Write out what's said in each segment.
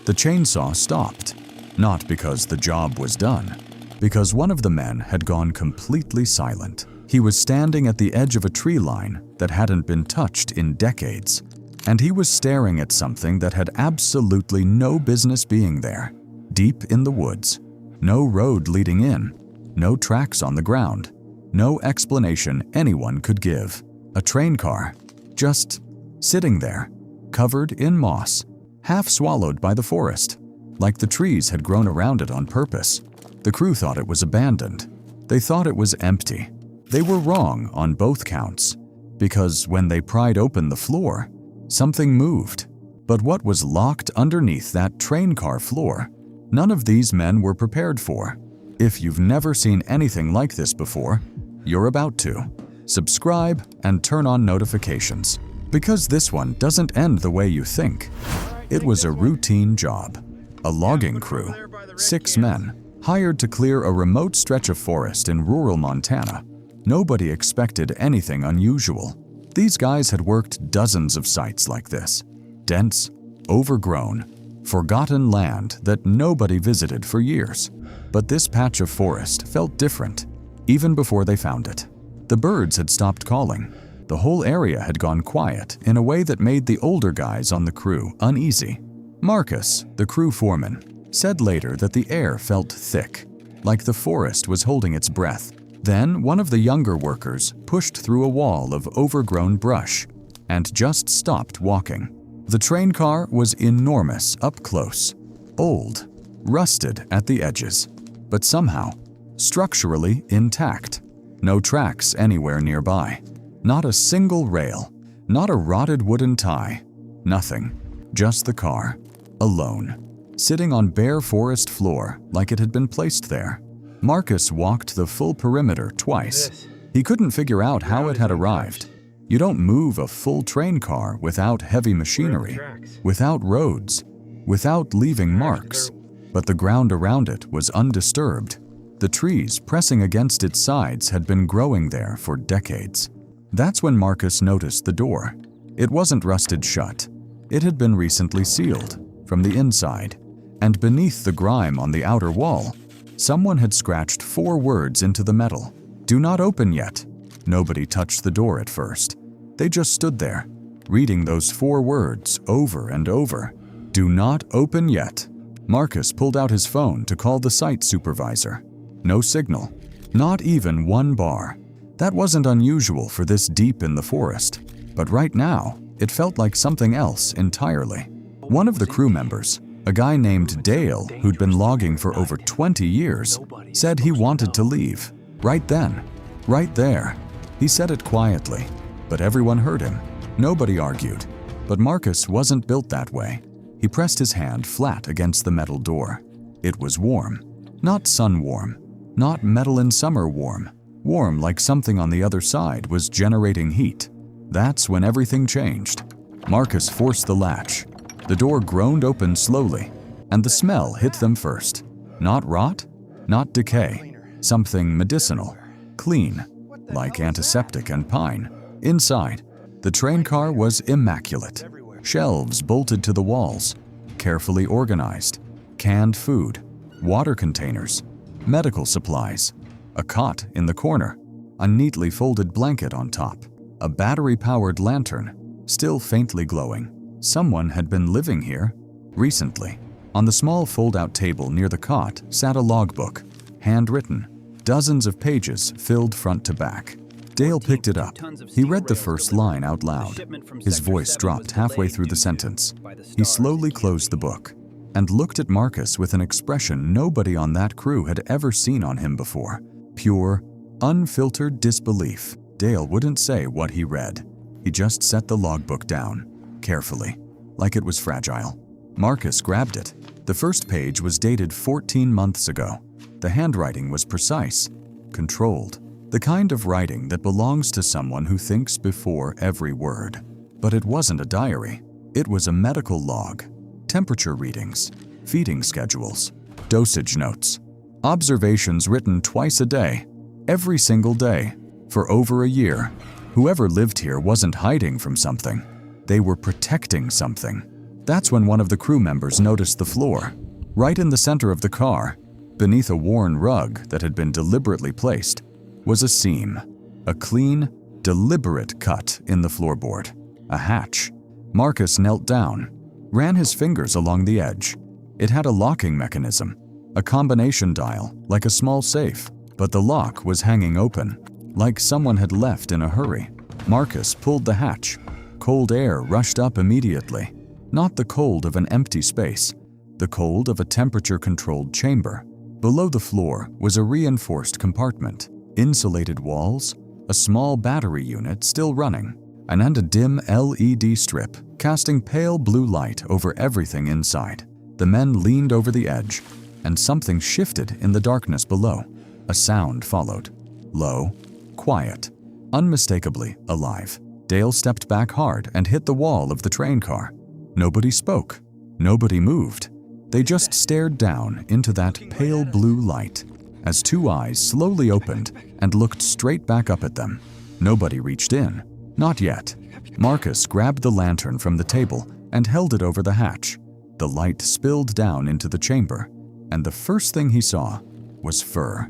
The chainsaw stopped, not because the job was done, because one of the men had gone completely silent. He was standing at the edge of a tree line that hadn't been touched in decades, and he was staring at something that had absolutely no business being there. Deep in the woods, no road leading in, no tracks on the ground, no explanation anyone could give. A train car, just sitting there, covered in moss, half swallowed by the forest, like the trees had grown around it on purpose. The crew thought it was abandoned. They thought it was empty. They were wrong on both counts, because when they pried open the floor, something moved. But what was locked underneath that train car floor, none of these men were prepared for. If you've never seen anything like this before, you're about to. Subscribe and turn on notifications, because this one doesn't end the way you think. It was a routine job. A logging crew, 6 men, hired to clear a remote stretch of forest in rural Montana. Nobody expected anything unusual. These guys had worked dozens of sites like this. Dense, overgrown, forgotten land that nobody visited for years. But this patch of forest felt different, even before they found it. The birds had stopped calling. The whole area had gone quiet in a way that made the older guys on the crew uneasy. Marcus, the crew foreman, said later that the air felt thick, like the forest was holding its breath. Then one of the younger workers pushed through a wall of overgrown brush and just stopped walking. The train car was enormous up close, old, rusted at the edges, but somehow structurally intact. No tracks anywhere nearby. Not a single rail, not a rotted wooden tie, nothing. Just the car, alone, sitting on bare forest floor like it had been placed there. Marcus walked the full perimeter twice. He couldn't figure out how it had arrived. You don't move a full train car without heavy machinery, without roads, without leaving marks. But the ground around it was undisturbed. The trees pressing against its sides had been growing there for decades. That's when Marcus noticed the door. It wasn't rusted shut. It had been recently sealed from the inside, and beneath the grime on the outer wall, someone had scratched 4 words into the metal. "Do not open yet." Nobody touched the door at first. They just stood there, reading those 4 words over and over. "Do not open yet." Marcus pulled out his phone to call the site supervisor. No signal, not even one bar. That wasn't unusual for this deep in the forest, but right now, it felt like something else entirely. One of the crew members, a guy named Dale who'd been logging for over 20 years, said he wanted to leave. Right then, right there. He said it quietly, but everyone heard him. Nobody argued. But Marcus wasn't built that way. He pressed his hand flat against the metal door. It was warm. Not sun warm. Not metal in summer warm. Warm like something on the other side was generating heat. That's when everything changed. Marcus forced the latch. The door groaned open slowly, and the smell hit them first. Not rot, not decay. Something medicinal, clean, like antiseptic and pine. Inside, the train car was immaculate. Shelves bolted to the walls, carefully organized. Canned food, water containers, medical supplies. A cot in the corner, a neatly folded blanket on top, a battery-powered lantern, still faintly glowing. Someone had been living here recently. On the small fold-out table near the cot sat a logbook, handwritten, dozens of pages filled front to back. Dale picked it up. He read the first line out loud. His voice dropped halfway through the sentence. He slowly closed the book and looked at Marcus with an expression nobody on that crew had ever seen on him before. Pure, unfiltered disbelief. Dale wouldn't say what he read. He just set the logbook down, carefully, like it was fragile. Marcus grabbed it. The first page was dated 14 months ago. The handwriting was precise, controlled, the kind of writing that belongs to someone who thinks before every word. But it wasn't a diary. It was a medical log. Temperature readings, feeding schedules, dosage notes. Observations written twice a day, every single day, for over a year. Whoever lived here wasn't hiding from something. They were protecting something. That's when one of the crew members noticed the floor. Right in the center of the car, beneath a worn rug that had been deliberately placed, was a seam, a clean, deliberate cut in the floorboard, a hatch. Marcus knelt down, ran his fingers along the edge. It had a locking mechanism, a combination dial, like a small safe, but the lock was hanging open, like someone had left in a hurry. Marcus pulled the hatch. Cold air rushed up immediately. Not the cold of an empty space, the cold of a temperature-controlled chamber. Below the floor was a reinforced compartment, insulated walls, a small battery unit still running, and a dim LED strip casting pale blue light over everything inside. The men leaned over the edge, and something shifted in the darkness below. A sound followed. Low, quiet, unmistakably alive. Dale stepped back hard and hit the wall of the train car. Nobody spoke. Nobody moved. They just stared down into that pale blue light as two eyes slowly opened and looked straight back up at them. Nobody reached in. Not yet. Marcus grabbed the lantern from the table and held it over the hatch. The light spilled down into the chamber, and the first thing he saw was fur.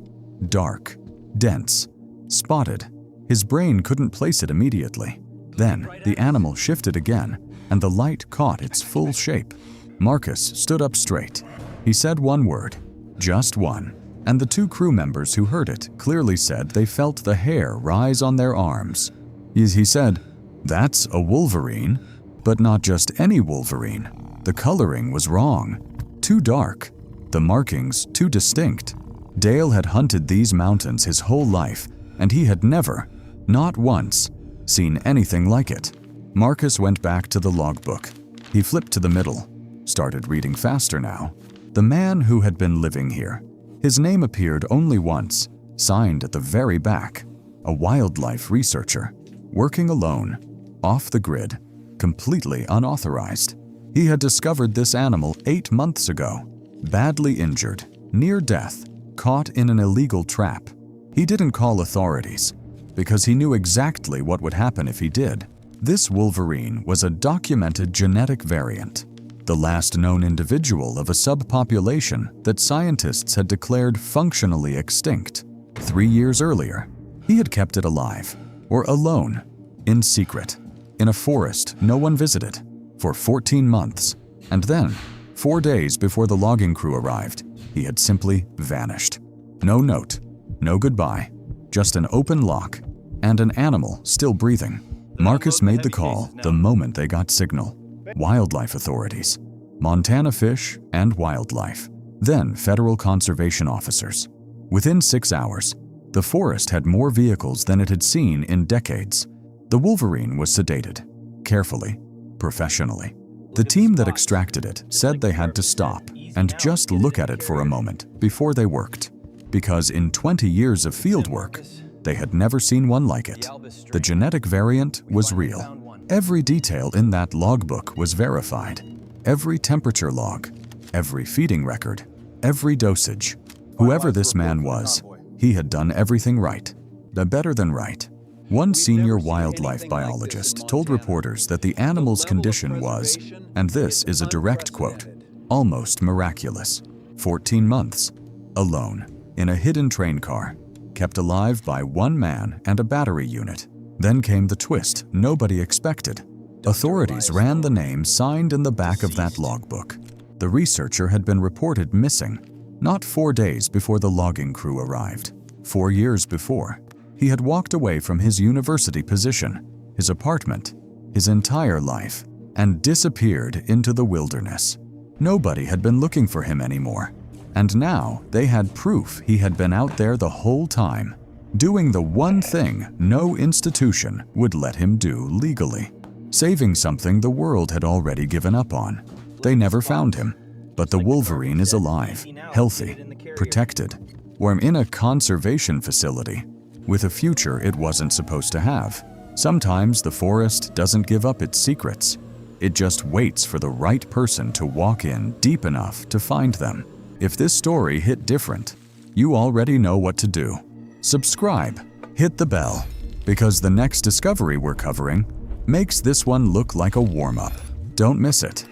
Dark, dense, spotted. His brain couldn't place it immediately. Then the animal shifted again, and the light caught its full shape. Marcus stood up straight. He said one word, just one, and the two crew members who heard it clearly said they felt the hair rise on their arms. He said, "That's a wolverine," but not just any wolverine. The coloring was wrong, too dark, the markings too distinct. Dale had hunted these mountains his whole life, and he had never, not once, seen anything like it. Marcus went back to the logbook. He flipped to the middle, started reading faster now. The man who had been living here. His name appeared only once, signed at the very back. A wildlife researcher, working alone, off the grid, completely unauthorized. He had discovered this animal 8 months ago, badly injured, near death, caught in an illegal trap. He didn't call authorities, because he knew exactly what would happen if he did. This wolverine was a documented genetic variant, the last known individual of a subpopulation that scientists had declared functionally extinct. 3 years earlier, he had kept it alive, or alone, in secret, in a forest no one visited, for 14 months, and then, 4 days before the logging crew arrived, he had simply vanished. No note, no goodbye, just an open lock, and an animal still breathing. Marcus made the call the moment they got signal. Wildlife authorities, Montana Fish and Wildlife, then federal conservation officers. Within 6 hours, the forest had more vehicles than it had seen in decades. The wolverine was sedated, carefully, professionally. The team that extracted it said they had to stop and just look at it for a moment before they worked, because in 20 years of field work, they had never seen one like it. The genetic variant was real. Every detail in that logbook was verified. Every temperature log, every feeding record, every dosage. Whoever this man was, he had done everything right. Better than right. One senior wildlife biologist told reporters that the animal's condition was, and this is a direct quote, almost miraculous. 14 months, alone, in a hidden train car, kept alive by one man and a battery unit. Then came the twist nobody expected. Authorities ran the name signed in the back of that logbook. The researcher had been reported missing, not 4 days before the logging crew arrived. 4 years before, he had walked away from his university position, his apartment, his entire life, and disappeared into the wilderness. Nobody had been looking for him anymore. And now they had proof he had been out there the whole time, doing the one thing no institution would let him do legally, saving something the world had already given up on. They never found him, but the wolverine is alive, healthy, protected, or in a conservation facility, with a future it wasn't supposed to have. Sometimes the forest doesn't give up its secrets. It just waits for the right person to walk in deep enough to find them. If this story hit different, you already know what to do. Subscribe, hit the bell, because the next discovery we're covering makes this one look like a warm-up. Don't miss it.